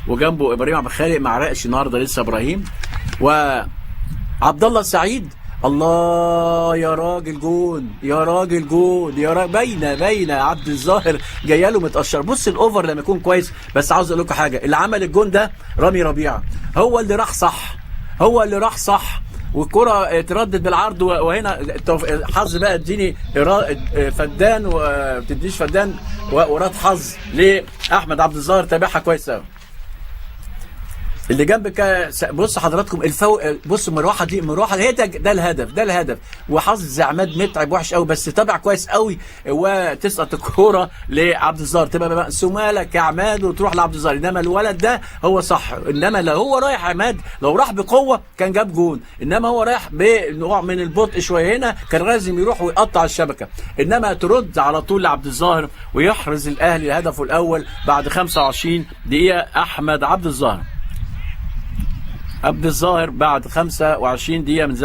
وجنبه ابراهيم عبد الخالق ما عرقش النهارده لسه ابراهيم. وعبد الله السعيد، الله يا راجل جون، يا راجل جون، يا راجل، باينه عبد الظاهر جايه له متقشر. بص الاوفر لما يكون كويس. بس عاوز اقول لكم حاجه، اللي عمل الجون ده رامي ربيعه، هو اللي راح صح، هو اللي راح صح، والكره اتردد بالعرض. وهنا حظ بقى، اديني فدان وبتديش فدان، وراد حظ لاحمد عبد الظاهر، تابعها كويس قوي. اللي جنب بص حضراتكم بص المروحه دي، المروحه هي ده الهدف، ده الهدف. وحظ عماد متعب وحش قوي، بس تابع كويس قوي وتسقط الكوره لعبد الظاهر، تبقى مقسومه لك يا عماد وتروح لعبد الظاهر. انما الولد ده هو صح، انما لو هو رايح عماد، لو راح بقوه كان جاب جون، انما هو رايح بنوع من البطء شويه، هنا كان لازم يروح ويقطع الشبكه. انما ترد على طول لعبد الظاهر ويحرز الاهلي هدفه الاول بعد 25 دقيقه. احمد عبد الظاهر بعد 25 دقيقة من